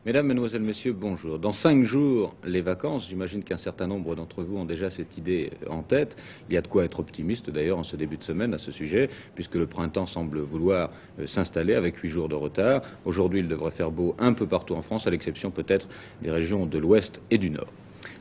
Mesdames, Mesdemoiselles, Messieurs, bonjour. Dans 5 jours, les vacances, j'imagine qu'un certain nombre d'entre vous ont déjà cette idée en tête. Il y a de quoi être optimiste d'ailleurs en ce début de semaine à ce sujet, puisque le printemps semble vouloir s'installer avec 8 jours de retard. Aujourd'hui, il devrait faire beau un peu partout en France, à l'exception peut-être des régions de l'Ouest et du Nord.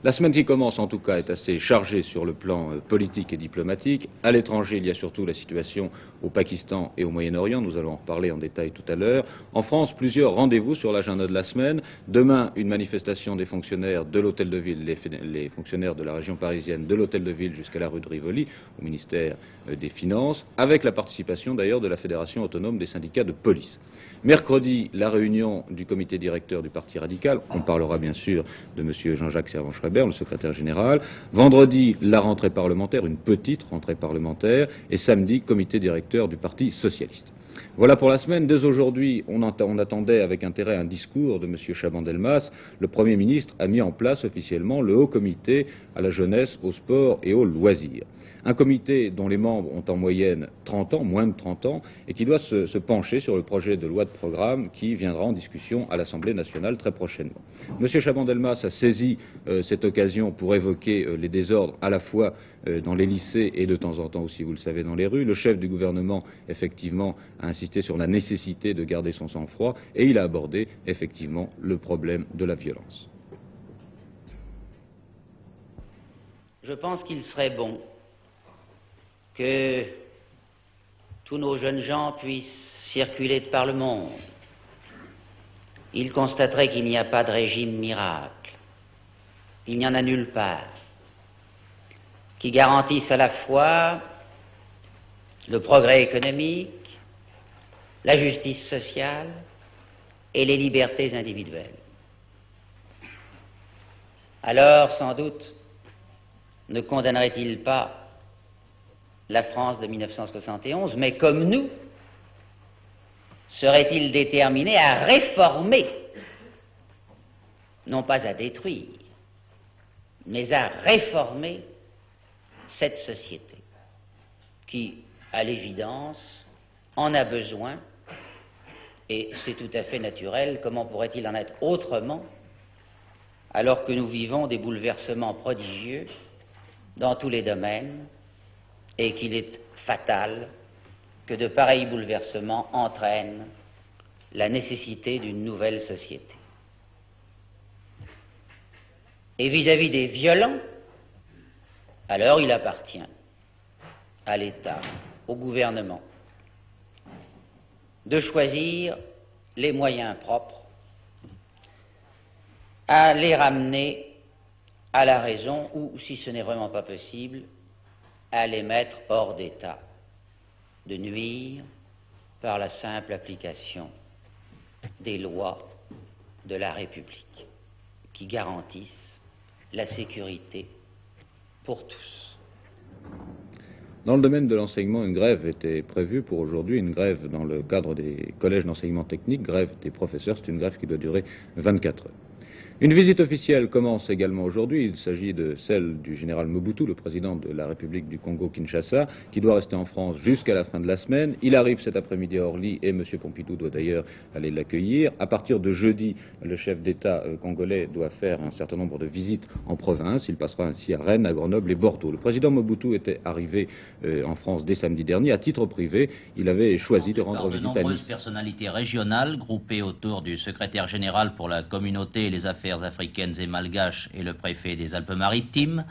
La semaine qui commence, en tout cas, est assez chargée sur le plan politique et diplomatique. À l'étranger, il y a surtout la situation au Pakistan et au Moyen-Orient. Nous allons en reparler en détail tout à l'heure. En France, plusieurs rendez-vous sur l'agenda de la semaine. Demain, une manifestation des fonctionnaires de l'Hôtel de Ville, les fonctionnaires de la région parisienne de l'Hôtel de Ville jusqu'à la rue de Rivoli, au ministère des Finances, avec la participation d'ailleurs de la Fédération autonome des syndicats de police. Mercredi, la réunion du comité directeur du Parti radical. On parlera bien sûr de M. Jean-Jacques Servan-Schreiber, le secrétaire général. Vendredi, la rentrée parlementaire, une petite rentrée parlementaire. Et samedi, comité directeur du Parti socialiste. Voilà pour la semaine. Dès aujourd'hui, on attendait avec intérêt un discours de M. Chaban-Delmas. Le Premier ministre a mis en place officiellement le Haut Comité à la jeunesse, au sport et aux loisirs. Un comité dont les membres ont en moyenne 30 ans, moins de 30 ans, et qui doit se pencher sur le projet de loi de programme qui viendra en discussion à l'Assemblée nationale très prochainement. M. Chaban-Delmas a saisi cette occasion pour évoquer les désordres à la fois dans les lycées et de temps en temps aussi, vous le savez, dans les rues. Le chef du gouvernement, effectivement, a insisté sur la nécessité de garder son sang-froid et il a abordé, effectivement, le problème de la violence. Je pense qu'il serait bon que tous nos jeunes gens puissent circuler de par le monde. Ils constateraient qu'il n'y a pas de régime miracle, il n'y en a nulle part, qui garantisse à la fois le progrès économique, la justice sociale et les libertés individuelles. Alors, sans doute, ne condamnerait-il pas la France de 1971, mais comme nous, serait-il déterminé à réformer, non pas à détruire, mais à réformer cette société qui, à l'évidence, en a besoin, et c'est tout à fait naturel. Comment pourrait-il en être autrement alors que nous vivons des bouleversements prodigieux dans tous les domaines et qu'il est fatal que de pareils bouleversements entraînent la nécessité d'une nouvelle société. Et vis-à-vis des violents, alors il appartient à l'État, au gouvernement, de choisir les moyens propres à les ramener à la raison ou, si ce n'est vraiment pas possible, à les mettre hors d'état de nuire par la simple application des lois de la République qui garantissent la sécurité pour tous. Dans le domaine de l'enseignement, une grève était prévue pour aujourd'hui, une grève dans le cadre des collèges d'enseignement technique, grève des professeurs. C'est une grève qui doit durer 24 heures. Une visite officielle commence également aujourd'hui. Il s'agit de celle du général Mobutu, le président de la République du Congo-Kinshasa, qui doit rester en France jusqu'à la fin de la semaine. Il arrive cet après-midi à Orly et M. Pompidou doit d'ailleurs aller l'accueillir. À partir de jeudi, le chef d'État congolais doit faire un certain nombre de visites en province. Il passera ainsi à Rennes, à Grenoble et Bordeaux. Le président Mobutu était arrivé en France dès samedi dernier. À titre privé, il avait choisi de rendre visite à Nice. De nombreuses personnalités régionales groupées autour du secrétaire général pour la communauté et les affaires africaines et malgaches et le préfet des Alpes-Maritimes,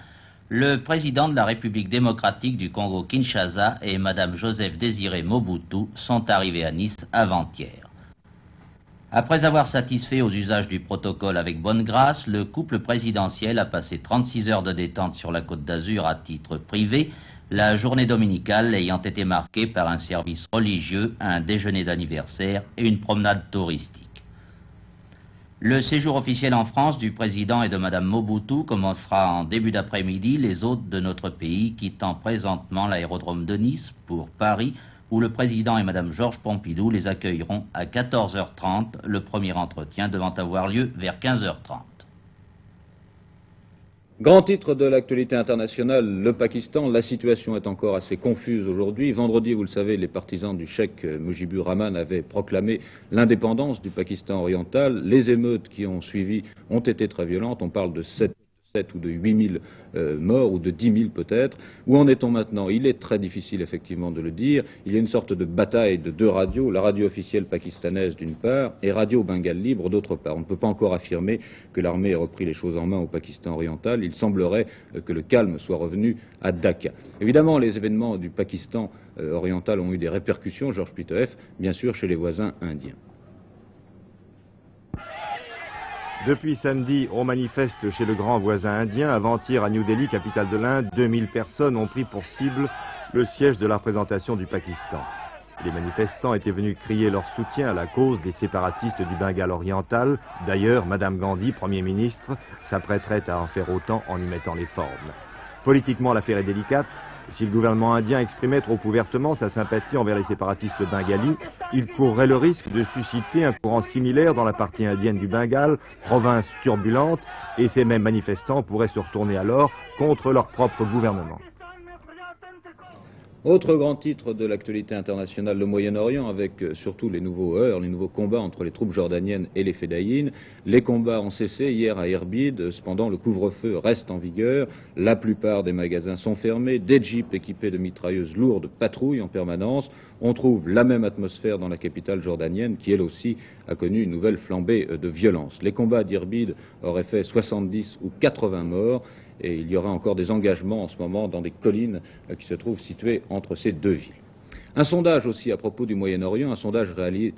le président de la République démocratique du Congo-Kinshasa et Mme Joseph Désiré Mobutu sont arrivés à Nice avant-hier. Après avoir satisfait aux usages du protocole avec bonne grâce, le couple présidentiel a passé 36 heures de détente sur la Côte d'Azur à titre privé, la journée dominicale ayant été marquée par un service religieux, un déjeuner d'anniversaire et une promenade touristique. Le séjour officiel en France du président et de Mme Mobutu commencera en début d'après-midi, les hôtes de notre pays quittant présentement l'aérodrome de Nice pour Paris, où le président et Mme Georges Pompidou les accueilleront à 14h30, le premier entretien devant avoir lieu vers 15h30. Grand titre de l'actualité internationale, le Pakistan. La situation est encore assez confuse aujourd'hui. Vendredi, vous le savez, les partisans du cheikh Mujibur Rahman avaient proclamé l'indépendance du Pakistan oriental. Les émeutes qui ont suivi ont été très violentes. On parle de 7 ou de 8 000 morts, ou de 10 000 peut-être. Où en est-on maintenant? Il est très difficile effectivement de le dire. Il y a une sorte de bataille de deux radios, la radio officielle pakistanaise d'une part, et Radio Bengale Libre d'autre part. On ne peut pas encore affirmer que l'armée ait repris les choses en main au Pakistan oriental. Il semblerait que le calme soit revenu à Dacca. Évidemment, les événements du Pakistan oriental ont eu des répercussions, Georges Pitoef, bien sûr chez les voisins indiens. Depuis samedi, on manifeste chez le grand voisin indien. Avant-hier, à New Delhi, capitale de l'Inde, 2000 personnes ont pris pour cible le siège de la représentation du Pakistan. Les manifestants étaient venus crier leur soutien à la cause des séparatistes du Bengale oriental. D'ailleurs, Madame Gandhi, Premier ministre, s'apprêterait à en faire autant en y mettant les formes. Politiquement, l'affaire est délicate. Si le gouvernement indien exprimait trop ouvertement sa sympathie envers les séparatistes bengalis, il courrait le risque de susciter un courant similaire dans la partie indienne du Bengale, province turbulente, et ces mêmes manifestants pourraient se retourner alors contre leur propre gouvernement. Autre grand titre de l'actualité internationale, le Moyen-Orient, avec surtout les nouveaux heurts, les nouveaux combats entre les troupes jordaniennes et les Fédayines. Les combats ont cessé hier à Irbid, cependant le couvre-feu reste en vigueur. La plupart des magasins sont fermés, des jeeps équipés de mitrailleuses lourdes patrouillent en permanence. On trouve la même atmosphère dans la capitale jordanienne qui, elle aussi, a connu une nouvelle flambée de violence. Les combats d'Irbid auraient fait 70 ou 80 morts. Et il y aura encore des engagements en ce moment dans des collines qui se trouvent situées entre ces deux villes. Un sondage aussi à propos du Moyen-Orient, un sondage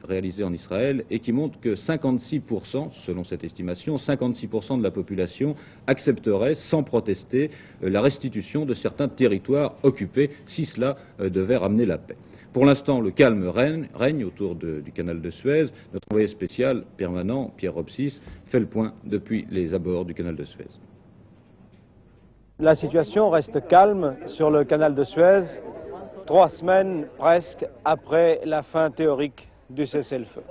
réalisé en Israël et qui montre que 56%, selon cette estimation, 56% de la population accepterait sans protester la restitution de certains territoires occupés si cela devait ramener la paix. Pour l'instant, le calme règne autour du canal de Suez. Notre envoyé spécial permanent, Pierre Ropsis, fait le point depuis les abords du canal de Suez. La situation reste calme sur le canal de Suez, 3 semaines presque après la fin théorique du cessez-le-feu.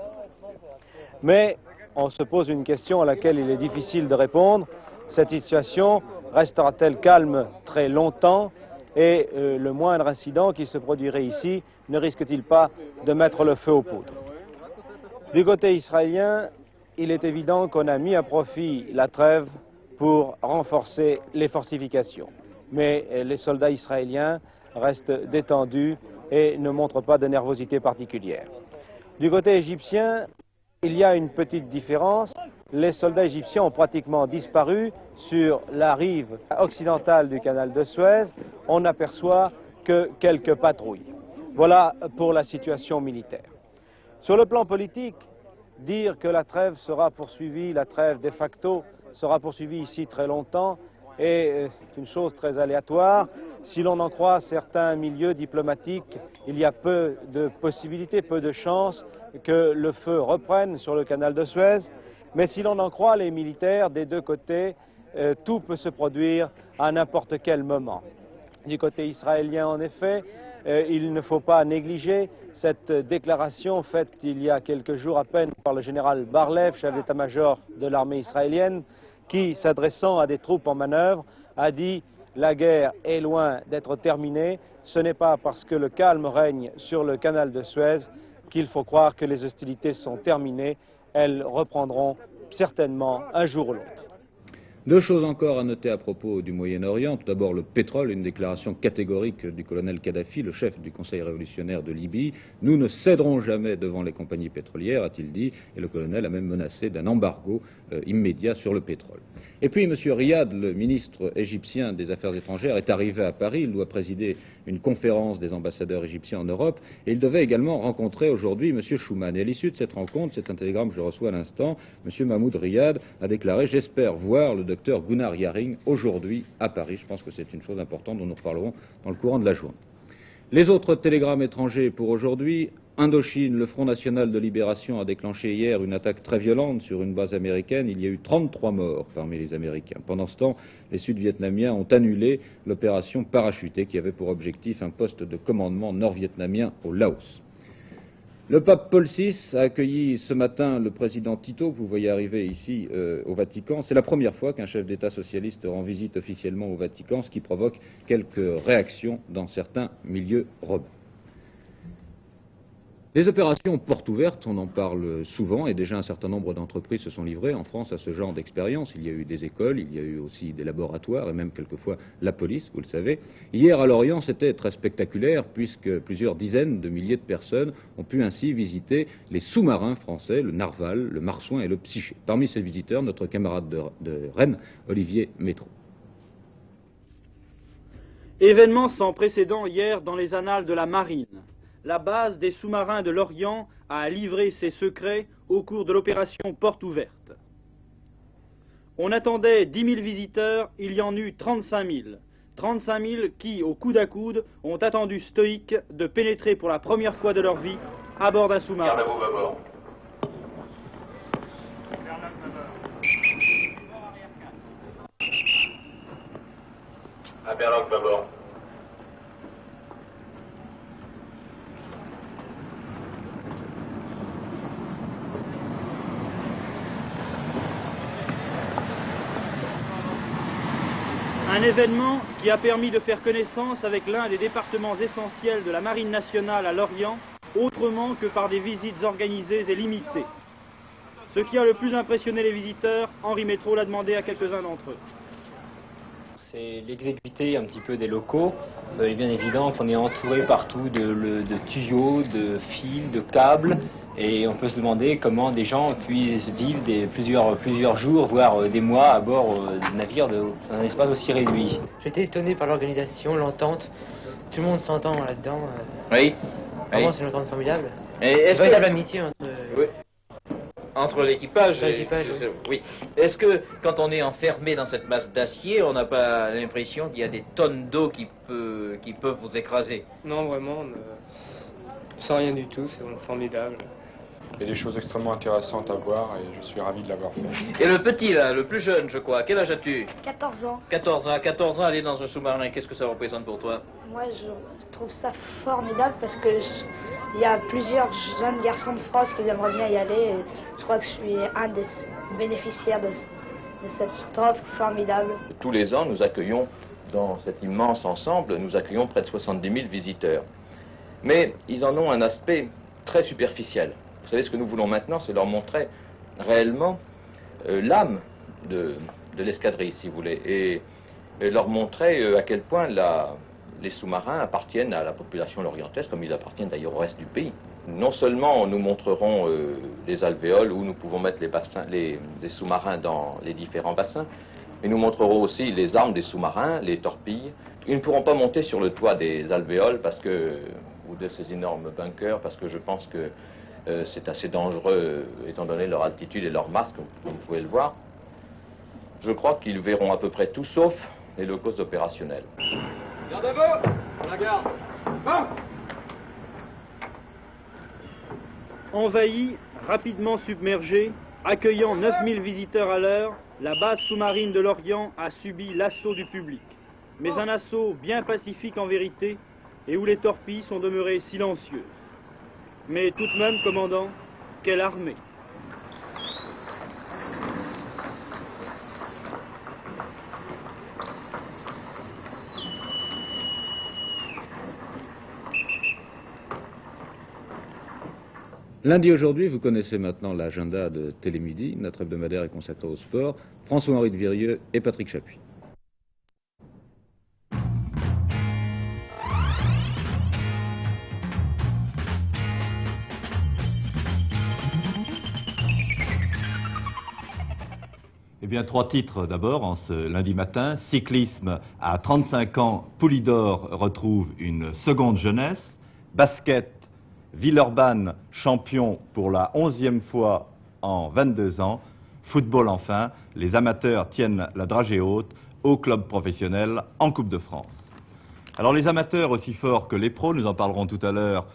Mais on se pose une question à laquelle il est difficile de répondre. Cette situation restera-t-elle calme très longtemps et le moindre incident qui se produirait ici ne risque-t-il pas de mettre le feu aux poudres? Du côté israélien, il est évident qu'on a mis à profit la trêve pour renforcer les fortifications. Mais les soldats israéliens restent détendus et ne montrent pas de nervosité particulière. Du côté égyptien, il y a une petite différence. Les soldats égyptiens ont pratiquement disparu. Sur la rive occidentale du canal de Suez, on n'aperçoit que quelques patrouilles. Voilà pour la situation militaire. Sur le plan politique, dire que la trêve sera poursuivie, la trêve de facto, sera poursuivi ici très longtemps est une chose très aléatoire. Si l'on en croit certains milieux diplomatiques, il y a peu de possibilités, peu de chances que le feu reprenne sur le canal de Suez. Mais si l'on en croit les militaires des deux côtés, tout peut se produire à n'importe quel moment. Du côté israélien, en effet, il ne faut pas négliger cette déclaration faite il y a quelques jours à peine par le général Bar-Lev, chef d'état-major de l'armée israélienne, qui, s'adressant à des troupes en manœuvre, a dit « La guerre est loin d'être terminée, ce n'est pas parce que le calme règne sur le canal de Suez qu'il faut croire que les hostilités sont terminées, elles reprendront certainement un jour ou l'autre. » Deux choses encore à noter à propos du Moyen-Orient. Tout d'abord, le pétrole, une déclaration catégorique du colonel Kadhafi, le chef du Conseil révolutionnaire de Libye. Nous ne céderons jamais devant les compagnies pétrolières, a-t-il dit, et le colonel a même menacé d'un embargo immédiat sur le pétrole. Et puis, M. Riyad, le ministre égyptien des Affaires étrangères, est arrivé à Paris. Il doit présider une conférence des ambassadeurs égyptiens en Europe, et il devait également rencontrer aujourd'hui M. Schuman. Et à l'issue de cette rencontre, c'est un télégramme que je reçois à l'instant, M. Mahmoud Riyad a déclaré « J'espère voir le docteur Gunnar Yaring aujourd'hui à Paris ». Je pense que c'est une chose importante dont nous reparlerons dans le courant de la journée. Les autres télégrammes étrangers pour aujourd'hui. Indochine, le Front National de Libération a déclenché hier une attaque très violente sur une base américaine. Il y a eu 33 morts parmi les Américains. Pendant ce temps, les Sud-Vietnamiens ont annulé l'opération parachutée qui avait pour objectif un poste de commandement nord-vietnamien au Laos. Le pape Paul VI a accueilli ce matin le président Tito, que vous voyez arriver ici au Vatican. C'est la première fois qu'un chef d'État socialiste rend visite officiellement au Vatican, ce qui provoque quelques réactions dans certains milieux romains. Les opérations portes ouvertes, on en parle souvent, et déjà un certain nombre d'entreprises se sont livrées en France à ce genre d'expérience. Il y a eu des écoles, il y a eu aussi des laboratoires, et même quelquefois la police, vous le savez. Hier à Lorient, c'était très spectaculaire, puisque plusieurs dizaines de milliers de personnes ont pu ainsi visiter les sous-marins français, le Narval, le Marsouin et le Psyché. Parmi ces visiteurs, notre camarade de Rennes, Olivier Métro. Événement sans précédent hier dans les annales de la marine. La base des sous-marins de l'Orient a livré ses secrets au cours de l'opération Porte Ouverte. On attendait 10 000 visiteurs, il y en eut 35 000. 35 000 qui, au coude à coude, ont attendu stoïques de pénétrer pour la première fois de leur vie à bord d'un sous-marin. Garde à vous, bâbord. À Berloc, bâbord. Un événement qui a permis de faire connaissance avec l'un des départements essentiels de la Marine nationale à Lorient, autrement que par des visites organisées et limitées. Ce qui a le plus impressionné les visiteurs, Henri Métro l'a demandé à quelques-uns d'entre eux. C'est l'exiguïté un petit peu des locaux. Il est bien évident qu'on est entouré partout de tuyaux, de fils, de câbles. Et on peut se demander comment des gens puissent vivre plusieurs jours, voire des mois à bord de navires dans un espace aussi réduit. J'étais étonné par l'organisation, l'entente. Tout le monde s'entend là-dedans. Oui. Vraiment, c'est une entente formidable. Et Une véritable amitié entre... Oui. Entre l'équipage et... Oui. Est-ce que, quand on est enfermé dans cette masse d'acier, on n'a pas l'impression qu'il y a des tonnes d'eau qui peuvent vous écraser? Non, vraiment, sans rien du tout, c'est formidable. Il y a des choses extrêmement intéressantes à voir et je suis ravi de l'avoir fait. Et le petit, là, le plus jeune, je crois, quel âge as-tu? 14 ans. 14 ans. 14 ans, aller dans un sous-marin, qu'est-ce que ça représente pour toi? Moi, je trouve ça formidable parce que il y a plusieurs jeunes garçons de France qui aimeraient bien y aller. Et je crois que je suis un des bénéficiaires de cette offre formidable. Tous les ans, nous accueillons, dans cet immense ensemble, nous accueillons près de 70 000 visiteurs. Mais ils en ont un aspect très superficiel. Vous savez, ce que nous voulons maintenant, c'est leur montrer réellement l'âme de l'escadrille, si vous voulez, et leur montrer à quel point les sous-marins appartiennent à la population lorientaise, comme ils appartiennent d'ailleurs au reste du pays. Non seulement nous montrerons les alvéoles où nous pouvons mettre les sous-marins dans les différents bassins, mais nous montrerons aussi les armes des sous-marins, les torpilles. Ils ne pourront pas monter sur le toit des alvéoles ou de ces énormes bunkers, parce que je pense que c'est assez dangereux, étant donné leur altitude et leur masse, comme vous pouvez le voir. Je crois qu'ils verront à peu près tout, sauf les locaux opérationnels. Garde à vous! On la garde! Bon! Envahie, rapidement submergée, accueillant 9000 visiteurs à l'heure, la base sous-marine de l'Orient a subi l'assaut du public. Mais un assaut bien pacifique en vérité, et où les torpilles sont demeurées silencieuses. Mais tout de même, commandant, quelle armée! Lundi aujourd'hui, vous connaissez maintenant l'agenda de Télémidi. Notre hebdomadaire est consacré au sport. François-Henri de Virieux et Patrick Chapuis. Eh bien, 3 titres d'abord en ce lundi matin. Cyclisme, à 35 ans, Poulidor retrouve une seconde jeunesse. Basket, Villeurbanne, champion pour la 11e fois en 22 ans. Football enfin, les amateurs tiennent la dragée haute au club professionnel en Coupe de France. Alors les amateurs aussi forts que les pros, nous en parlerons tout à l'heure,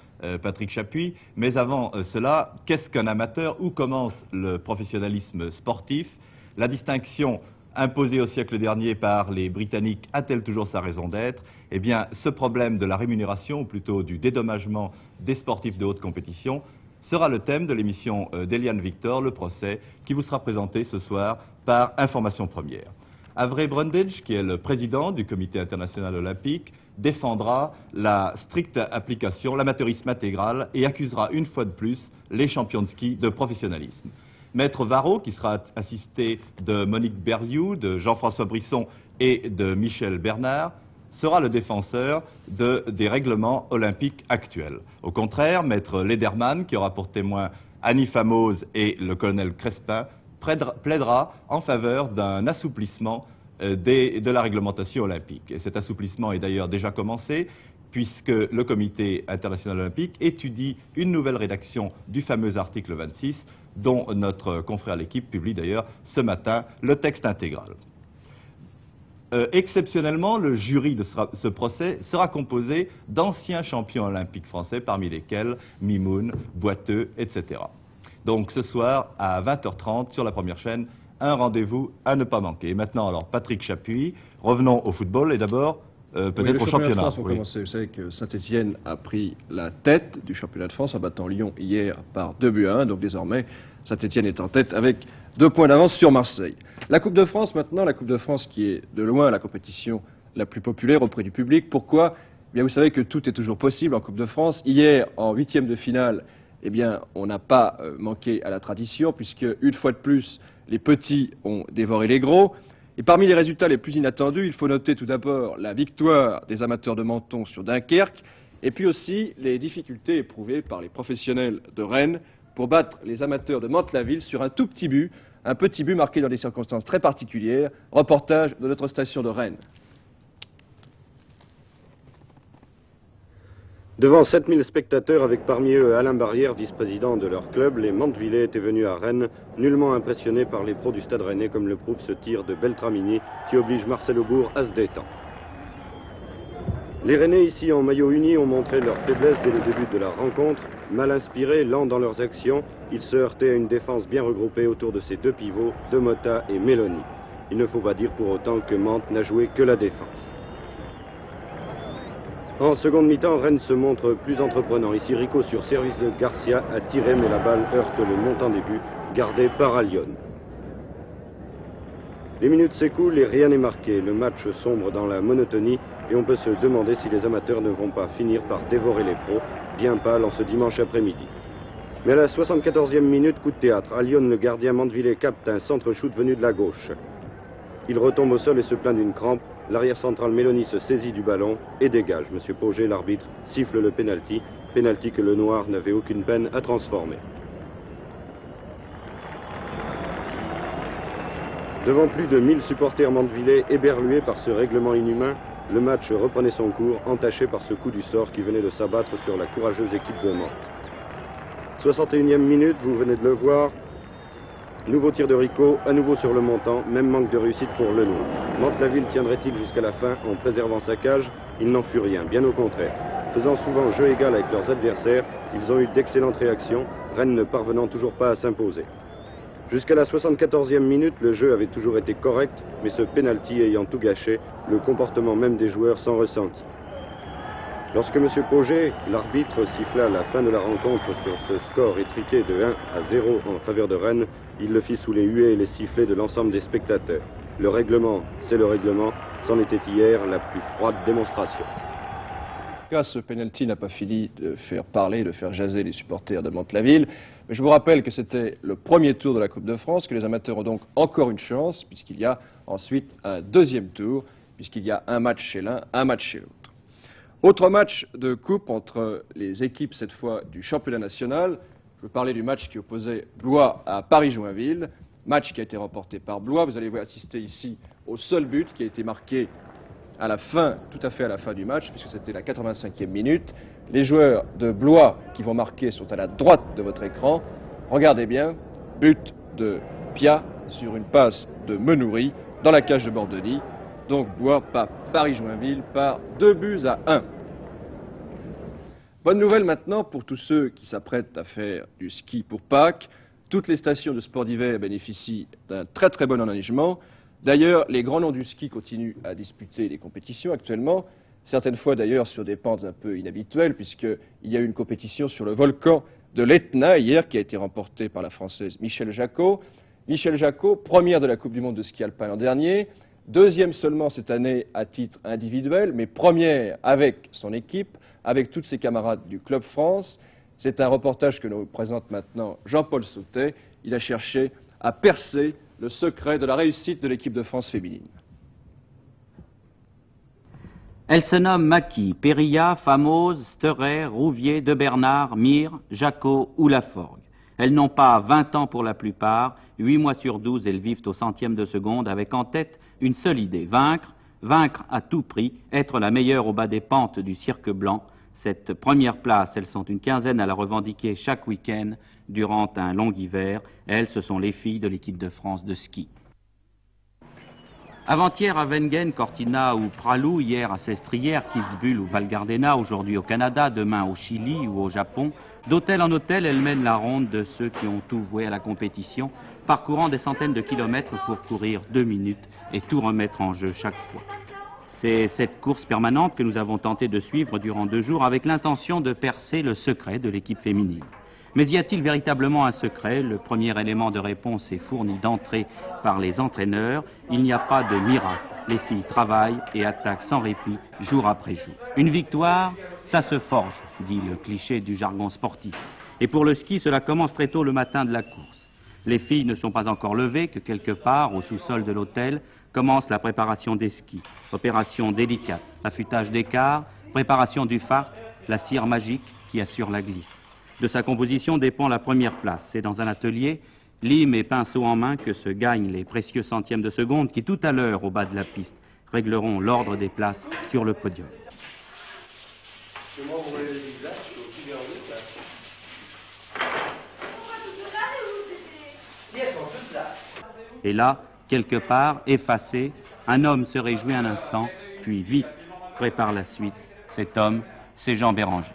Patrick Chapuis. Mais avant cela, qu'est-ce qu'un amateur? Où commence le professionnalisme sportif? La distinction imposée au siècle dernier par les Britanniques a-t-elle toujours sa raison d'être? Eh bien, ce problème de la rémunération, ou plutôt du dédommagement des sportifs de haute compétition, sera le thème de l'émission d'Eliane Victor, Le procès, qui vous sera présenté ce soir par Information Première. Avery Brundage, qui est le président du Comité international olympique, défendra la stricte application, l'amateurisme intégral et accusera une fois de plus les champions de ski de professionnalisme. Maître Varro, qui sera assisté de Monique Berrioux, de Jean-François Brisson et de Michel Bernard, sera le défenseur des règlements olympiques actuels. Au contraire, Maître Lederman, qui aura pour témoin Annie Famose et le colonel Crespin, plaidera en faveur d'un assouplissement de la réglementation olympique. Et cet assouplissement est d'ailleurs déjà commencé, puisque le Comité international olympique étudie une nouvelle rédaction du fameux article 26, dont notre confrère L'Équipe publie d'ailleurs ce matin le texte intégral. Exceptionnellement, le jury de ce procès sera composé d'anciens champions olympiques français, parmi lesquels Mimoun, Boiteux, etc. Donc ce soir, à 20h30, sur la première chaîne, un rendez-vous à ne pas manquer. Et maintenant, alors, Patrick Chapuis, revenons au football et d'abord, peut-être au championnat. De France, pour commencer. Vous savez que Saint-Etienne a pris la tête du championnat de France en battant Lyon hier par 2-1. Donc désormais, Saint-Etienne est en tête avec 2 points d'avance sur Marseille. La Coupe de France maintenant, la Coupe de France qui est de loin la compétition la plus populaire auprès du public. Pourquoi ? Eh bien, vous savez que tout est toujours possible en Coupe de France. Hier, en 8e de finale, eh bien, on n'a pas manqué à la tradition, puisque, une fois de plus, les petits ont dévoré les gros. Et parmi les résultats les plus inattendus, il faut noter tout d'abord la victoire des amateurs de Menton sur Dunkerque, et puis aussi les difficultés éprouvées par les professionnels de Rennes pour battre les amateurs de Mantes-la-Ville sur un tout petit but, marqué dans des circonstances très particulières. Reportage de notre station de Rennes. Devant 7000 spectateurs, avec parmi eux Alain Barrière, vice-président de leur club, les Mantevillais étaient venus à Rennes, nullement impressionnés par les pros du Stade Rennais, comme le prouve ce tir de Beltramini qui oblige Marcel Aubourg à se détendre. Les Rennais, ici en maillot uni, ont montré leur faiblesse dès le début de la rencontre. Mal inspirés, lents dans leurs actions, ils se heurtaient à une défense bien regroupée autour de ces 2 pivots, De Mota et Mélanie. Il ne faut pas dire pour autant que Mantes n'a joué que la défense. En seconde mi-temps, Rennes se montre plus entreprenant. Ici, Rico sur service de Garcia a tiré, mais la balle heurte le montant des buts, gardé par Allione. Les minutes s'écoulent et rien n'est marqué. Le match sombre dans la monotonie et on peut se demander si les amateurs ne vont pas finir par dévorer les pros, bien pâles en ce dimanche après-midi. Mais à la 74e minute, coup de théâtre. Allione, le gardien Mandevillais, capte un centre-shoot venu de la gauche. Il retombe au sol et se plaint d'une crampe. L'arrière central Mélanie se saisit du ballon et dégage. Monsieur Pauget, l'arbitre, siffle le pénalty. Pénalty que le Noir n'avait aucune peine à transformer. Devant plus de 1000 supporters mandevillais éberlués par ce règlement inhumain, le match reprenait son cours, entaché par ce coup du sort qui venait de s'abattre sur la courageuse équipe de Mantes. 61e minute, vous venez de le voir. Nouveau tir de Rico, à nouveau sur le montant, même manque de réussite pour Le Noir. Mantes-la-Ville tiendrait-il jusqu'à la fin en préservant sa cage? Il n'en fut rien, bien au contraire. Faisant souvent jeu égal avec leurs adversaires, ils ont eu d'excellentes réactions, Rennes ne parvenant toujours pas à s'imposer. Jusqu'à la 74e minute, le jeu avait toujours été correct, mais ce pénalty ayant tout gâché, le comportement même des joueurs s'en ressentit. Lorsque M. Pauget, l'arbitre, siffla la fin de la rencontre sur ce score étriqué de 1-0 en faveur de Rennes, il le fit sous les huées et les sifflets de l'ensemble des spectateurs. Le règlement, c'est le règlement, c'en était hier la plus froide démonstration. Ce penalty n'a pas fini de faire parler, de faire jaser les supporters de Mantes-la-Ville. Mais je vous rappelle que c'était le premier tour de la Coupe de France, que les amateurs ont donc encore une chance, puisqu'il y a ensuite un deuxième tour, puisqu'il y a un match chez l'un, un match chez l'autre. Autre match de coupe entre les équipes, cette fois du championnat national. Je veux parler du match qui opposait Blois à Paris-Joinville. Match qui a été remporté par Blois. Vous allez assister ici au seul but qui a été marqué à la fin, tout à fait à la fin du match, puisque c'était la 85e minute. Les joueurs de Blois qui vont marquer sont à la droite de votre écran. Regardez bien, but de Pia sur une passe de Menoury dans la cage de Bordeny. Donc Blois pas Paris-Joinville par 2-1. Bonne nouvelle maintenant pour tous ceux qui s'apprêtent à faire du ski pour Pâques. Toutes les stations de sport d'hiver bénéficient d'un très très bon enneigement. D'ailleurs, les grands noms du ski continuent à disputer les compétitions actuellement, certaines fois d'ailleurs sur des pentes un peu inhabituelles, puisqu'il y a eu une compétition sur le volcan de l'Etna hier, qui a été remportée par la Française Michèle Jacot. Michèle Jacot, première de la Coupe du Monde de ski alpin l'an dernier, deuxième seulement cette année à titre individuel, mais première avec son équipe, avec tous ses camarades du Club France. C'est un reportage que nous présente maintenant Jean-Paul Sautet. Il a cherché à percer le secret de la réussite de l'équipe de France féminine. Elle se nomme Maki, Périlla, Famose, Steuret, Rouvier, De Bernard, Mire, Jacot ou Laforgue. Elles n'ont pas 20 ans pour la plupart, 8 mois sur 12 elles vivent au centième de seconde avec en tête une seule idée, vaincre à tout prix, être la meilleure au bas des pentes du cirque blanc. Cette première place, elles sont une quinzaine à la revendiquer chaque week-end durant un long hiver. Elles, ce sont les filles de l'équipe de France de ski. Avant-hier à Wengen, Cortina ou Pralou, hier à Sestrières, Kitzbühel ou Val Gardena, aujourd'hui au Canada, demain au Chili ou au Japon. D'hôtel en hôtel, elles mènent la ronde de ceux qui ont tout voué à la compétition, parcourant des centaines de kilomètres pour courir 2 minutes et tout remettre en jeu chaque fois. C'est cette course permanente que nous avons tenté de suivre durant 2 jours avec l'intention de percer le secret de l'équipe féminine. Mais y a-t-il véritablement un secret? Le premier élément de réponse est fourni d'entrée par les entraîneurs. Il n'y a pas de miracle. Les filles travaillent et attaquent sans répit, jour après jour. Une victoire, ça se forge, dit le cliché du jargon sportif. Et pour le ski, cela commence très tôt le matin de la course. Les filles ne sont pas encore levées que quelque part, au sous-sol de l'hôtel, commence la préparation des skis. Opération délicate, affûtage d'écart, préparation du fart, la cire magique qui assure la glisse. De sa composition dépend la première place. C'est dans un atelier, lime et pinceau en main, que se gagnent les précieux centièmes de seconde qui, tout à l'heure, au bas de la piste, régleront l'ordre des places sur le podium. Et là, quelque part, effacé, un homme se réjouit un instant, puis vite prépare la suite. Cet homme, c'est Jean Béranger.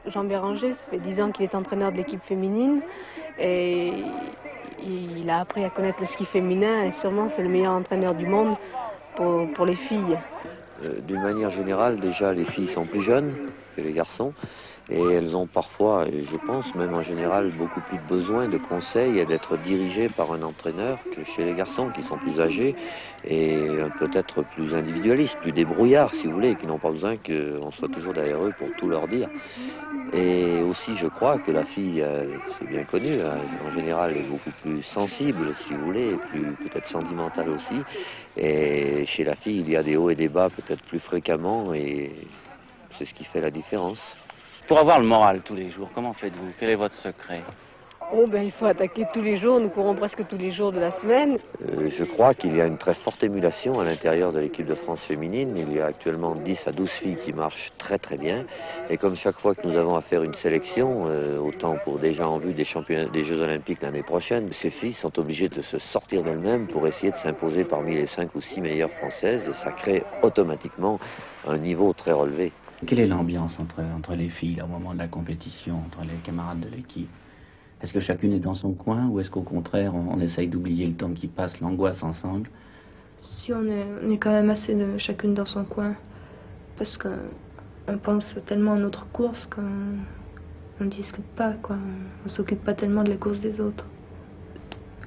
Jean Béranger, ça fait 10 ans qu'il est entraîneur de l'équipe féminine et il a appris à connaître le ski féminin et sûrement c'est le meilleur entraîneur du monde pour les filles. D'une manière générale, déjà les filles sont plus jeunes que les garçons et elles ont parfois, je pense même en général, beaucoup plus besoin de conseils et d'être dirigées par un entraîneur que chez les garçons qui sont plus âgés et peut-être plus individualistes, plus débrouillards si vous voulez, qui n'ont pas besoin qu'on soit toujours derrière eux pour tout leur dire. Et aussi je crois que la fille, c'est bien connu, en général est beaucoup plus sensible si vous voulez, plus peut-être sentimentale aussi. Et chez la fille il y a des hauts et des bas peut-être plus fréquemment et c'est ce qui fait la différence. Pour avoir le moral tous les jours, comment faites-vous? Quel est votre secret? Oh ben il faut attaquer tous les jours, nous courons presque tous les jours de la semaine. Je crois qu'il y a une très forte émulation à l'intérieur de l'équipe de France féminine. Il y a actuellement 10 à 12 filles qui marchent très très bien. Et comme chaque fois que nous avons à faire une sélection, autant pour déjà en vue des Jeux Olympiques l'année prochaine, ces filles sont obligées de se sortir d'elles-mêmes pour essayer de s'imposer parmi les 5 ou 6 meilleures françaises. Et ça crée automatiquement un niveau très relevé. Quelle est l'ambiance entre les filles là, au moment de la compétition, entre les camarades de l'équipe? Est-ce que chacune est dans son coin ou est-ce qu'au contraire on essaye d'oublier le temps qui passe, l'angoisse ensemble? Si on est quand même assez de chacune dans son coin, parce qu'on pense tellement à notre course qu'on ne discute pas, quoi. On ne s'occupe pas tellement de la course des autres.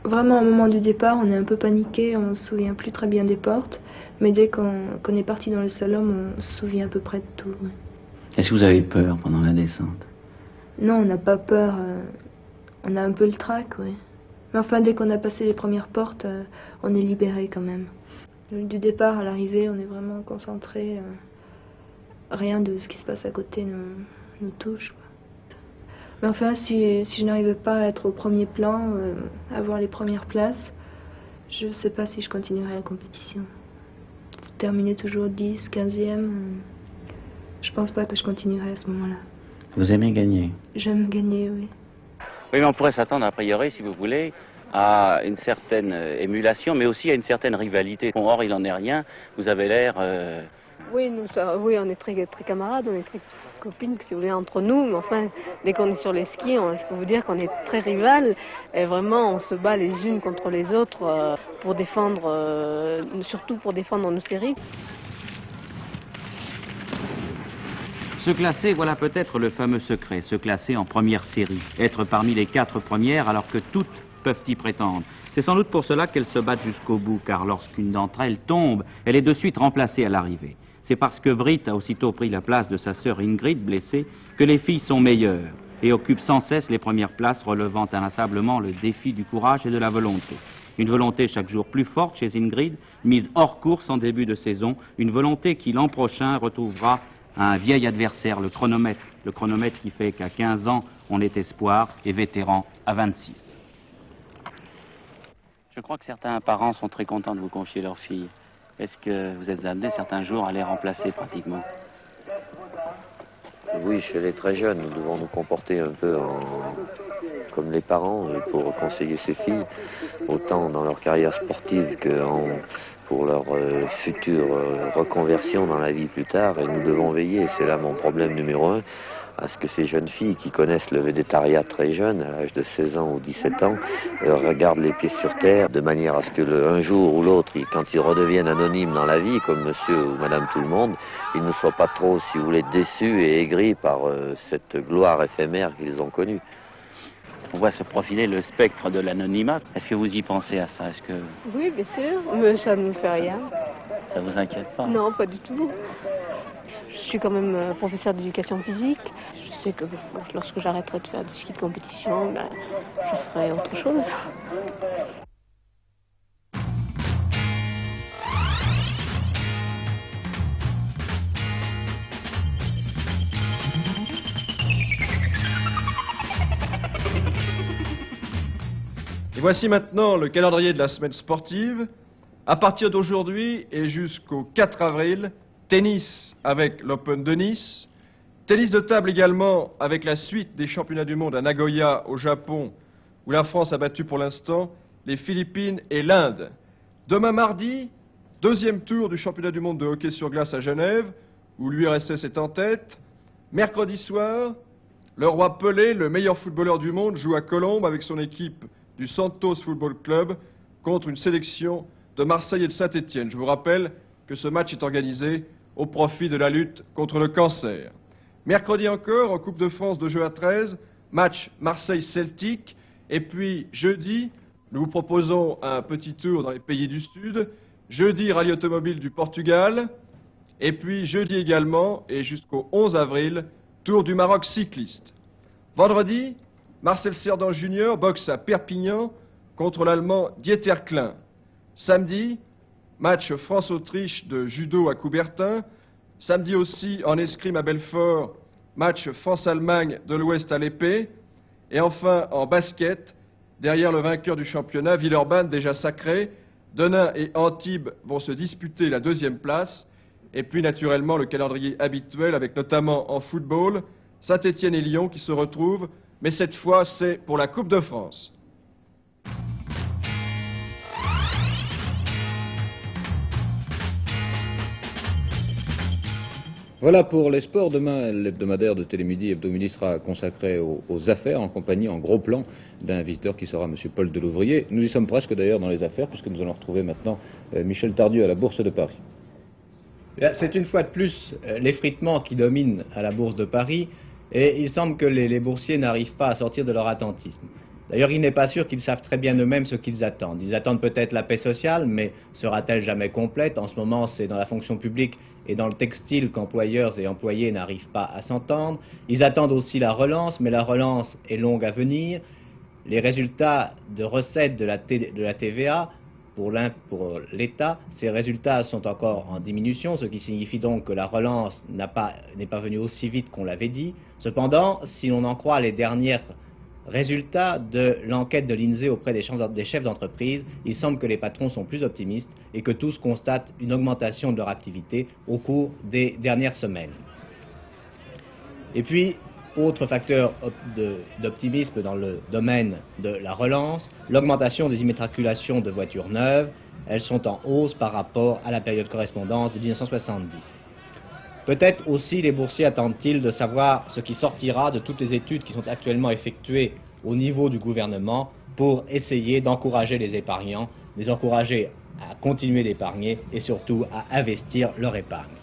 Vraiment au moment du départ on est un peu paniqué, on ne se souvient plus très bien des portes, mais dès qu'on est parti dans le slalom on se souvient à peu près de tout. Ouais. Est-ce que vous avez peur pendant la descente? Non, on n'a pas peur. On a un peu le trac, oui. Mais enfin, dès qu'on a passé les premières portes, on est libéré quand même. Du départ à l'arrivée, on est vraiment concentré. Rien de ce qui se passe à côté nous touche, quoi. Mais enfin, si je n'arrivais pas à être au premier plan, à avoir les premières places, je ne sais pas si je continuerai la compétition. Terminer toujours 10, 15e, je pense pas que je continuerai à ce moment-là. Vous aimez gagner? J'aime gagner, oui. Oui, mais on pourrait s'attendre a priori, si vous voulez, à une certaine émulation, mais aussi à une certaine rivalité. Bon, or, il n'en est rien. Vous avez l'air... Oui, oui, on est très, très camarades, on est très copines, si vous voulez, entre nous. Mais enfin, dès qu'on est sur les skis, je peux vous dire qu'on est très rivales. Et vraiment, on se bat les unes contre les autres pour surtout pour défendre nos séries. Se classer, voilà peut-être le fameux secret, se classer en première série, être parmi les 4 premières alors que toutes peuvent y prétendre. C'est sans doute pour cela qu'elles se battent jusqu'au bout, car lorsqu'une d'entre elles tombe, elle est de suite remplacée à l'arrivée. C'est parce que Britt a aussitôt pris la place de sa sœur Ingrid, blessée, que les filles sont meilleures et occupent sans cesse les premières places, relevant inlassablement le défi du courage et de la volonté. Une volonté chaque jour plus forte chez Ingrid, mise hors course en début de saison, une volonté qui l'an prochain retrouvera un vieil adversaire, le chronomètre qui fait qu'à 15 ans, on est espoir et vétéran à 26. Je crois que certains parents sont très contents de vous confier leur fille. Est-ce que vous êtes amené certains jours à les remplacer pratiquement? Oui, chez les très jeunes, nous devons nous comporter un peu comme les parents pour conseiller ces filles, autant dans leur carrière sportive que pour leur future reconversion dans la vie plus tard. Et nous devons veiller, c'est là mon problème numéro 1, à ce que ces jeunes filles qui connaissent le végétariat très jeune, à l'âge de 16 ans ou 17 ans, regardent les pieds sur terre, de manière à ce que un jour ou l'autre, quand ils redeviennent anonymes dans la vie, comme monsieur ou madame tout le monde, ils ne soient pas trop, si vous voulez, déçus et aigris par cette gloire éphémère qu'ils ont connue. On voit se profiler le spectre de l'anonymat. Est-ce que vous y pensez à ça? Oui, bien sûr, mais ça ne me fait rien. Ça vous inquiète pas? Non, pas du tout. Je suis quand même professeur d'éducation physique. Je sais que lorsque j'arrêterai de faire du ski de compétition, je ferai autre chose. Et voici maintenant le calendrier de la semaine sportive. À partir d'aujourd'hui et jusqu'au 4 avril, tennis avec l'Open de Nice, tennis de table également avec la suite des championnats du monde à Nagoya au Japon, où la France a battu pour l'instant les Philippines et l'Inde. Demain mardi, deuxième tour du championnat du monde de hockey sur glace à Genève, où l'URSS est en tête. Mercredi soir, le roi Pelé, le meilleur footballeur du monde, joue à Colombes avec son équipe du Santos Football Club contre une sélection de Marseille et de Saint-Étienne. Je vous rappelle que ce match est organisé au profit de la lutte contre le cancer. Mercredi encore, en Coupe de France de jeu à 13, match Marseille-Celtic. Et puis jeudi, nous vous proposons un petit tour dans les pays du Sud. Jeudi, rallye automobile du Portugal. Et puis jeudi également, et jusqu'au 11 avril, tour du Maroc cycliste. Vendredi, Marcel Cerdan Junior boxe à Perpignan contre l'Allemand Dieter Klein. Samedi, match France-Autriche de judo à Coubertin. Samedi aussi, en escrime à Belfort, match France-Allemagne de l'Ouest à l'épée. Et enfin, en basket, derrière le vainqueur du championnat, Villeurbanne déjà sacré, Denain et Antibes vont se disputer la deuxième place. Et puis naturellement le calendrier habituel avec notamment en football, Saint-Étienne et Lyon qui se retrouvent, mais cette fois c'est pour la Coupe de France. Voilà pour les sports. Demain, l'hebdomadaire de Télémidi Hebdomidi sera consacré aux affaires en compagnie, en gros plan, d'un visiteur qui sera M. Paul Delouvrier. Nous y sommes presque d'ailleurs dans les affaires puisque nous allons retrouver maintenant Michel Tardieu à la Bourse de Paris. C'est une fois de plus l'effritement qui domine à la Bourse de Paris et il semble que les boursiers n'arrivent pas à sortir de leur attentisme. D'ailleurs, il n'est pas sûr qu'ils savent très bien eux-mêmes ce qu'ils attendent. Ils attendent peut-être la paix sociale, mais sera-t-elle jamais complète? En ce moment, c'est dans la fonction publique et dans le textile qu'employeurs et employés n'arrivent pas à s'entendre. Ils attendent aussi la relance, mais la relance est longue à venir. Les résultats de recettes de la TVA pour l'État, ces résultats sont encore en diminution, ce qui signifie donc que la relance n'est pas venue aussi vite qu'on l'avait dit. Cependant, si l'on en croit les derniers résultats de l'enquête de l'INSEE auprès des chefs d'entreprise, il semble que les patrons sont plus optimistes et que tous constatent une augmentation de leur activité au cours des dernières semaines. Et puis, autre facteur d'optimisme dans le domaine de la relance, l'augmentation des immatriculations de voitures neuves. Elles sont en hausse par rapport à la période correspondante de 1970. Peut-être aussi les boursiers attendent-ils de savoir ce qui sortira de toutes les études qui sont actuellement effectuées au niveau du gouvernement pour essayer d'encourager les épargnants, les encourager à continuer d'épargner et surtout à investir leur épargne.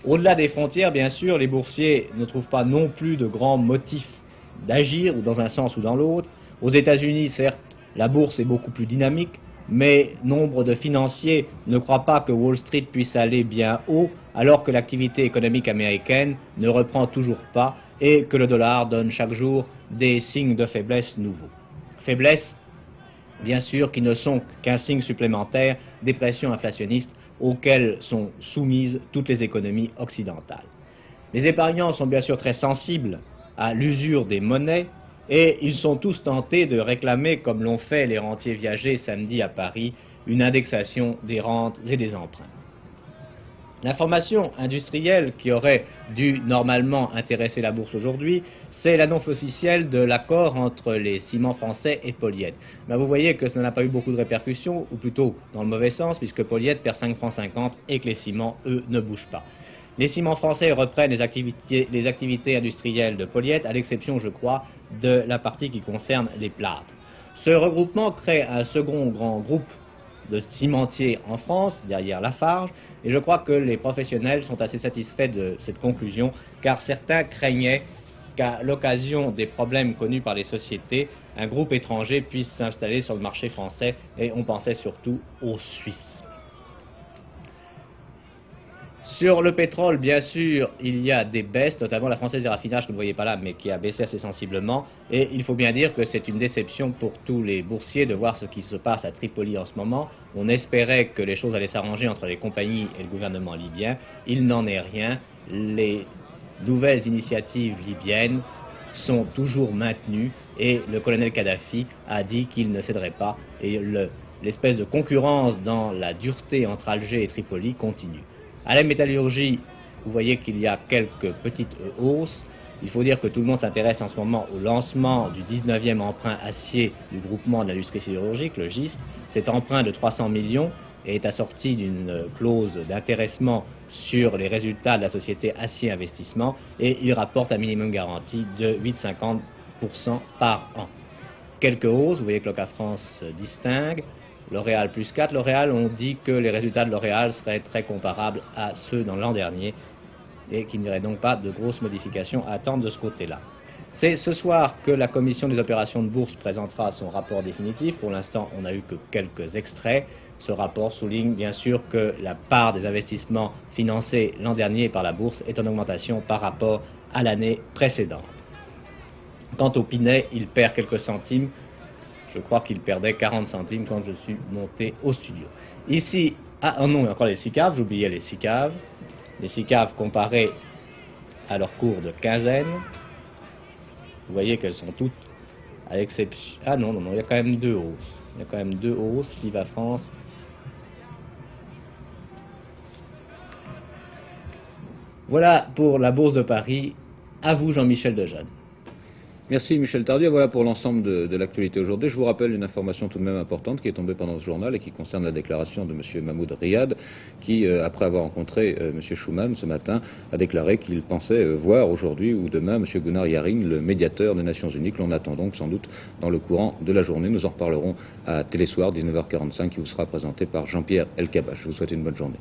Au-delà des frontières, bien sûr, les boursiers ne trouvent pas non plus de grands motifs d'agir, ou dans un sens ou dans l'autre. Aux États-Unis, certes, la bourse est beaucoup plus dynamique, mais nombre de financiers ne croient pas que Wall Street puisse aller bien haut, alors que l'activité économique américaine ne reprend toujours pas et que le dollar donne chaque jour des signes de faiblesse nouveaux. Faiblesse, bien sûr, qui ne sont qu'un signe supplémentaire des pressions inflationnistes auxquelles sont soumises toutes les économies occidentales. Les épargnants sont bien sûr très sensibles à l'usure des monnaies et ils sont tous tentés de réclamer, comme l'ont fait les rentiers viagers samedi à Paris, une indexation des rentes et des emprunts. L'information industrielle qui aurait dû normalement intéresser la bourse aujourd'hui, c'est l'annonce officielle de l'accord entre les ciments français et Polyet. Mais vous voyez que ça n'a pas eu beaucoup de répercussions, ou plutôt dans le mauvais sens, puisque Polyet perd 5,50 francs et que les ciments, eux, ne bougent pas. Les ciments français reprennent les activités industrielles de Polyet, à l'exception, je crois, de la partie qui concerne les plâtres. Ce regroupement crée un second grand groupe de cimentiers en France, derrière Lafarge, et je crois que les professionnels sont assez satisfaits de cette conclusion, car certains craignaient qu'à l'occasion des problèmes connus par les sociétés, un groupe étranger puisse s'installer sur le marché français, et on pensait surtout aux Suisses. Sur le pétrole, bien sûr, il y a des baisses, notamment la Française des raffinages que vous ne voyez pas là, mais qui a baissé assez sensiblement. Et il faut bien dire que c'est une déception pour tous les boursiers de voir ce qui se passe à Tripoli en ce moment. On espérait que les choses allaient s'arranger entre les compagnies et le gouvernement libyen. Il n'en est rien. Les nouvelles initiatives libyennes sont toujours maintenues et le colonel Kadhafi a dit qu'il ne céderait pas. Et l'espèce de concurrence dans la dureté entre Alger et Tripoli continue. À la métallurgie, vous voyez qu'il y a quelques petites hausses. Il faut dire que tout le monde s'intéresse en ce moment au lancement du 19e emprunt acier du groupement de l'industrie sidérurgique, le GIST. Cet emprunt de 300 millions est assorti d'une clause d'intéressement sur les résultats de la société Acier Investissement et il rapporte un minimum garanti de 8,50% par an. Quelques hausses, vous voyez que l'Oca France se distingue. L'Oréal plus 4. L'Oréal, on dit que les résultats de L'Oréal seraient très comparables à ceux dans l'an dernier et qu'il n'y aurait donc pas de grosses modifications à attendre de ce côté-là. C'est ce soir que la commission des opérations de bourse présentera son rapport définitif. Pour l'instant, on n'a eu que quelques extraits. Ce rapport souligne bien sûr que la part des investissements financés l'an dernier par la bourse est en augmentation par rapport à l'année précédente. Quant au Pinet, il perd quelques centimes. Je crois qu'il perdait 40 centimes quand je suis monté au studio. Ici, oh non, encore les SICAV, j'oubliais les SICAV. Les SICAV comparées à leur cours de quinzaine. Vous voyez qu'elles sont toutes, à l'exception... Ah non, il y a quand même deux hausses. Il y a quand même deux hausses, Viva France. Voilà pour la Bourse de Paris. À vous, Jean-Michel Dejeune. Merci Michel Tardieu. Voilà pour l'ensemble de l'actualité aujourd'hui. Je vous rappelle une information tout de même importante qui est tombée pendant ce journal et qui concerne la déclaration de M. Mahmoud Riyad qui, après avoir rencontré M. Schuman ce matin, a déclaré qu'il pensait voir aujourd'hui ou demain M. Gunnar Yarin, le médiateur des Nations Unies, que l'on attend donc sans doute dans le courant de la journée. Nous en reparlerons à Télésoir, 19h45, qui vous sera présenté par Jean-Pierre Elkabbach. Je vous souhaite une bonne journée.